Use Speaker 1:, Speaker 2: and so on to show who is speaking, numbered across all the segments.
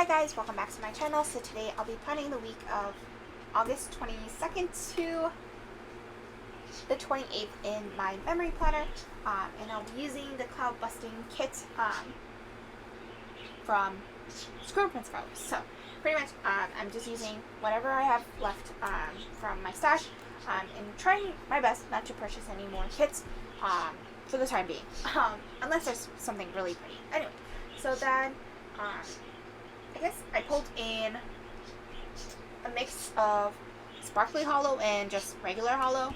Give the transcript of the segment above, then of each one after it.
Speaker 1: Hi guys, welcome back to my channel. So today I'll be planning the week of August 22nd to the 28th in my memory planner, and I'll be using the Cloudbusting kit from Scribble. So pretty much I'm just using whatever I have left from my stash, and trying my best not to purchase any more kits for the time being, unless there's something really pretty. Anyway, so then I guess I pulled in a mix of sparkly hollow and just regular hollow.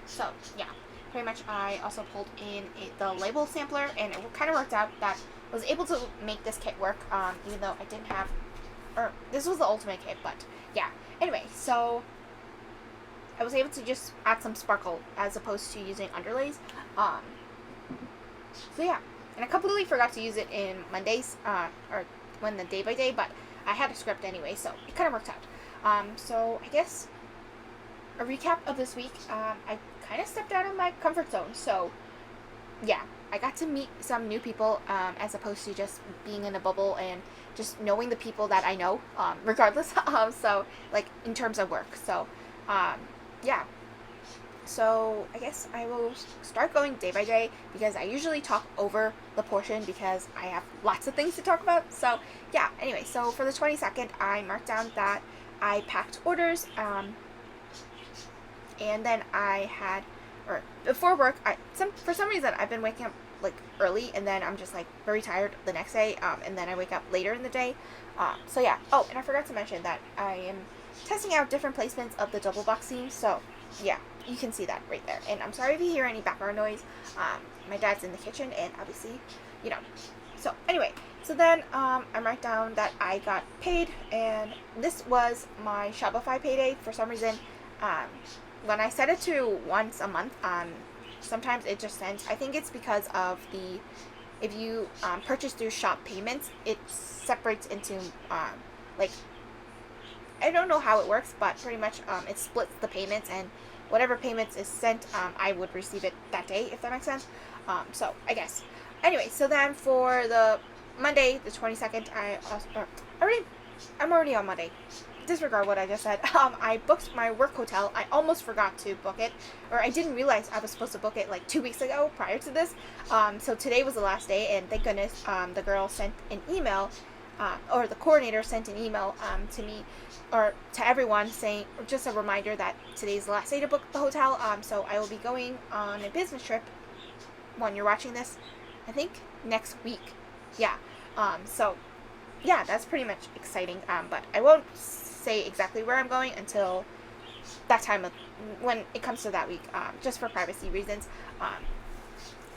Speaker 1: So yeah, pretty much I also pulled in the label sampler, and it kind of worked out that I was able to make this kit work, even though I didn't have, or this was the ultimate kit, but yeah. Anyway, so I was able to just add some sparkle as opposed to using underlays. So yeah. And I completely forgot to use it in Mondays, or when the day by day, but I had a script anyway, so it kind of worked out. So I guess a recap of this week, I kind of stepped out of my comfort zone. So yeah, I got to meet some new people, as opposed to just being in a bubble and just knowing the people that I know, regardless. So like in terms of work. So yeah. So I guess I will start going day by day, because I usually talk over the portion because I have lots of things to talk about. So yeah, anyway, so for the 22nd, I marked down that I packed orders, and then I had, or before work, for some reason I've been waking up like early, and then I'm just like very tired the next day, and then I wake up later in the day. So yeah. Oh, and I forgot to mention that I am testing out different placements of the double box seams. So yeah, you can see that right there. And I'm sorry if you hear any background noise. My dad's in the kitchen, and obviously, you know. So anyway, so then I marked down that I got paid, and this was my Shopify payday. For some reason, when I set it to once a month, sometimes it just sends. I think it's because of if you purchase through shop payments, it separates into like, I don't know how it works, but pretty much it splits the payments, and whatever payments is sent, I would receive it that day, if that makes sense. So I guess. Anyway, so then for the Monday, the 22nd, I'm already on Monday. Disregard what I just said. I booked my work hotel. I almost forgot to book it, or I didn't realize I was supposed to book it like 2 weeks ago prior to this. So today was the last day, and thank goodness the girl sent an email, or the coordinator sent an email to me, or to everyone, saying, just a reminder that today's the last day to book the hotel. So I will be going on a business trip when you're watching this, I think next week. Yeah. So yeah, that's pretty much exciting. But I won't say exactly where I'm going until that time of when it comes to that week, just for privacy reasons.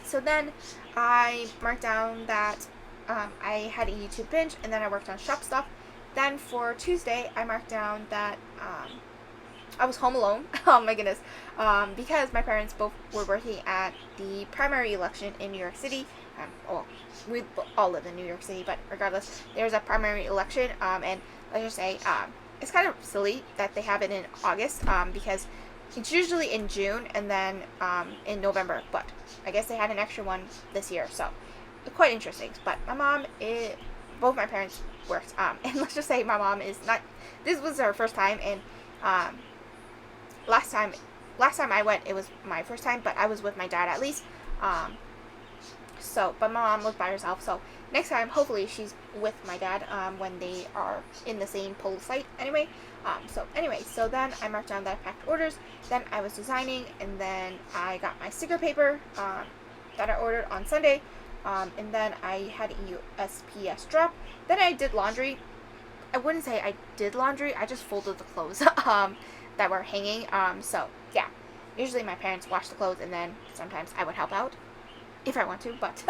Speaker 1: So then I marked down that I had a YouTube binge, and then I worked on shop stuff. Then for Tuesday, I marked down that I was home alone. Oh my goodness. Because my parents both were working at the primary election in New York City. Well, we all live in New York City, but regardless, there's a primary election. And let's just say it's kind of silly that they have it in August, because it's usually in June and then in November. But I guess they had an extra one this year, so quite interesting. But my mom, both my parents worked, and let's just say my mom is not, this was her first time, and last time I went, it was my first time, but I was with my dad at least, so, but my mom was by herself, so next time, hopefully, she's with my dad, when they are in the same poll site, anyway. So then I marked down that I packed orders, then I was designing, and then I got my sticker paper, that I ordered on Sunday, and then I had a USPS drop. Then I did laundry. I wouldn't say I did laundry, I just folded the clothes that were hanging. So yeah, usually my parents wash the clothes, and then sometimes I would help out if I want to, but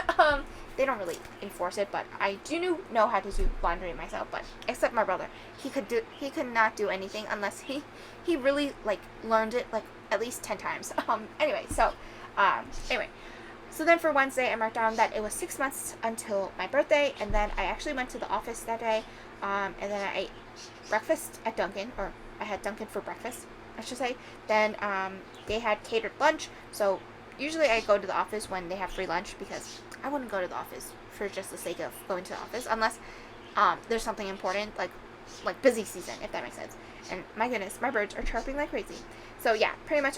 Speaker 1: they don't really enforce it. But I do know how to do laundry myself, but except my brother, he could not do anything unless he really like learned it like at least 10 times. Anyway, so so then for Wednesday, I marked down that it was 6 months until my birthday, and then I actually went to the office that day, and then I ate breakfast at Dunkin', or I had Dunkin' for breakfast, I should say. Then they had catered lunch, so usually I go to the office when they have free lunch, because I wouldn't go to the office for just the sake of going to the office, unless there's something important, like busy season, if that makes sense. And my goodness, my birds are chirping like crazy. So yeah, pretty much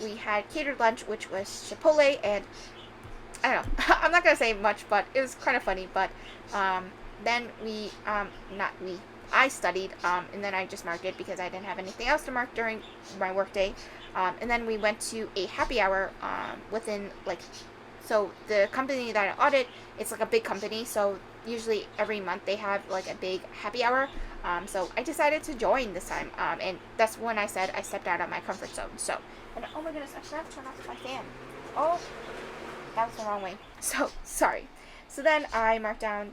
Speaker 1: we had catered lunch, which was Chipotle, and I don't know. I'm not gonna say much, but it was kind of funny. But then not we. I studied, and then I just marked it because I didn't have anything else to mark during my work day. And then we went to a happy hour within, like, so the company that I audit, it's like a big company, so usually every month they have like a big happy hour. So I decided to join this time, and that's when I said I stepped out of my comfort zone. So, and oh my goodness, I forgot to turn off my fan. Oh, that was the wrong way. So, sorry. So then I marked down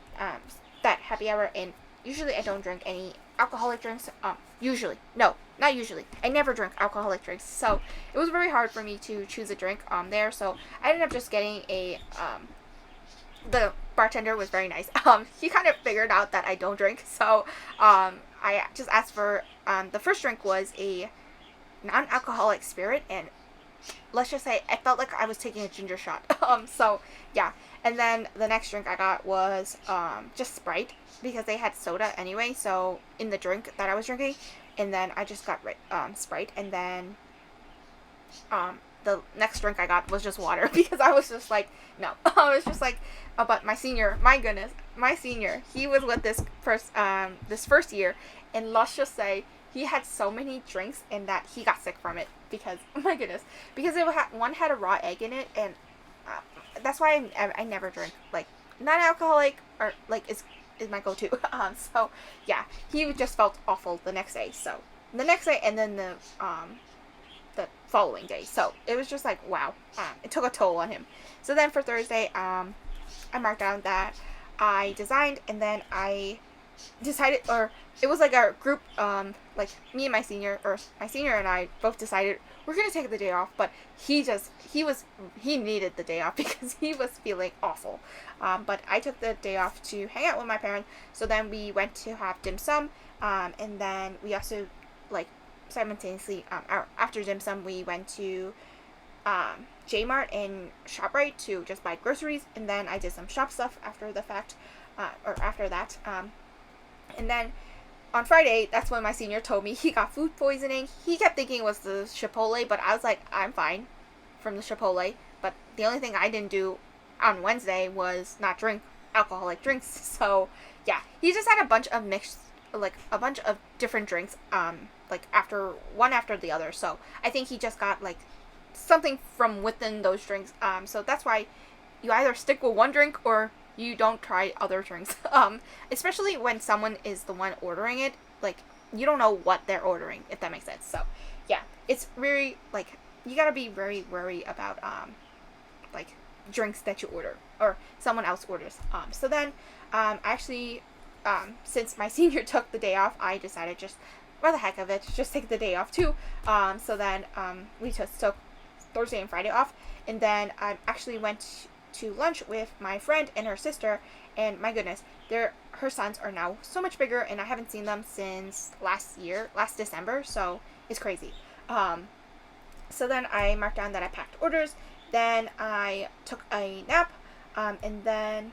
Speaker 1: that happy hour, and usually I don't drink any alcoholic drinks. Usually. No, not usually. I never drink alcoholic drinks. So it was very hard for me to choose a drink there. So I ended up just getting the bartender was very nice. He kind of figured out that I don't drink. So I just asked for, the first drink was a non-alcoholic spirit, and let's just say I felt like I was taking a ginger shot. So yeah. And then the next drink I got was just Sprite, because they had soda anyway, so in the drink that I was drinking. And then I just got Sprite, and then the next drink I got was just water, because I was just like, no. I was just like, oh, but my senior, my goodness, my senior, he was with this first year, and let's just say he had so many drinks and that he got sick from it, because, oh my goodness, because one had a raw egg in it, and that's why I never drink, like, non-alcoholic, or, like, is my go-to. So, yeah, he just felt awful the next day, so, the next day, and then the following day, so, it was just like, wow, it took a toll on him. So then for Thursday, I marked down that I designed, and then I decided, or it was like a group, like me and my senior and I both decided we're gonna take the day off, but he needed the day off because he was feeling awful. But I took the day off to hang out with my parents. So then we went to have dim sum, and then we also, like, simultaneously, after dim sum, we went to J-Mart and ShopRite to just buy groceries, and then I did some shop stuff after the fact, or after that. And then on Friday, that's when my senior told me he got food poisoning. He kept thinking it was the Chipotle, but I was like, I'm fine from the Chipotle. But the only thing I didn't do on Wednesday was not drink alcoholic drinks. So, yeah, he just had a bunch of different drinks, like one after the other. So, I think he just got, like, something from within those drinks. So that's why you either stick with one drink or you don't try other drinks. Especially when someone is the one ordering it, like, you don't know what they're ordering, if that makes sense. So, yeah, it's very, like, you gotta be very wary about, like, drinks that you order, or someone else orders. So then, actually, since my senior took the day off, I decided just, for the heck of it, just take the day off too. So then, we just took Thursday and Friday off, and then I actually went to lunch with my friend and her sister, and my goodness, her sons are now so much bigger, and I haven't seen them since last December, so it's crazy. So then I marked down that I packed orders, then I took a nap, and then,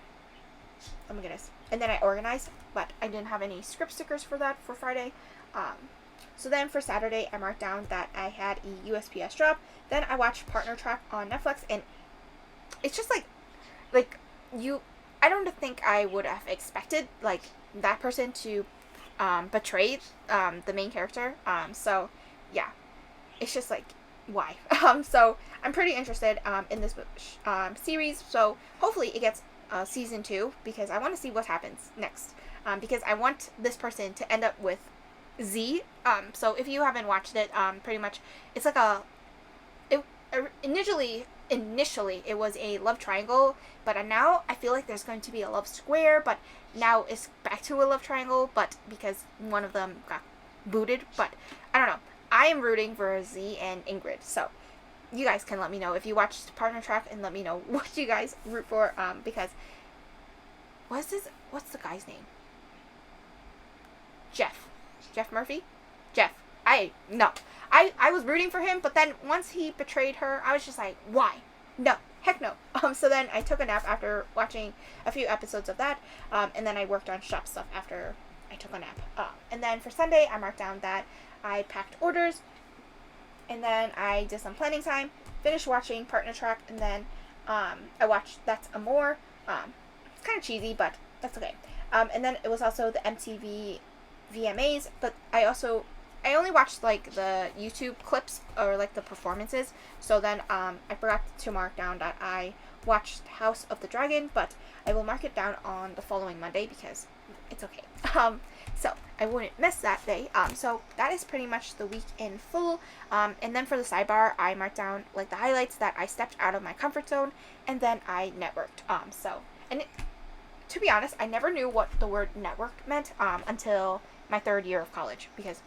Speaker 1: oh my goodness, and then I organized, but I didn't have any script stickers for that for Friday. So then for Saturday, I marked down that I had a USPS job. Then I watched Partner Track on Netflix, and it's just like I don't think I would have expected, like, that person to betray the main character. So yeah, it's just like, why? So I'm pretty interested in this series. So hopefully it gets season 2, because I want to see what happens next. Because I want this person to end up with Z. So if you haven't watched it, pretty much it's like initially it was a love triangle, but now I feel like there's going to be a love square, but now it's back to a love triangle, but because one of them got booted. But I don't know, I am rooting for Z and Ingrid, so you guys can let me know if you watched Partner Track, and let me know what you guys root for, because what's the guy's name? Jeff Murphy? Jeff. I was rooting for him, but then once he betrayed her, I was just like, why? No. heck no. So then I took a nap after watching a few episodes of that, and then I worked on shop stuff after I took a nap. And then for Sunday, I marked down that I packed orders, and then I did some planning time, finished watching Partner Track, and then I watched That's Amore. It's kind of cheesy, but that's okay. And then it was also the MTV VMAs, but I only watched like the YouTube clips or like the performances. So then I forgot to mark down that I watched House of the Dragon, but I will mark it down on the following Monday because it's okay. So I wouldn't miss that day. So that is pretty much the week in full. And then for the sidebar, I marked down like the highlights that I stepped out of my comfort zone, and then I networked. To be honest, I never knew what the word network meant until my third year of college, because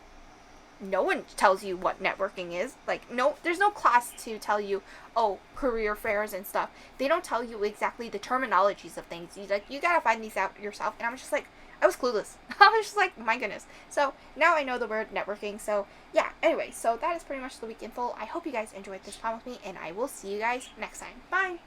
Speaker 1: no one tells you what networking is. Like, no, there's no class to tell you, oh, career fairs and stuff. They don't tell you exactly the terminologies of things. You gotta find these out yourself. And I'm just like, I was clueless. I was just like, my goodness. So now I know the word networking. So yeah, anyway, so that is pretty much the week in full. I hope you guys enjoyed this time with me, and I will see you guys next time. Bye!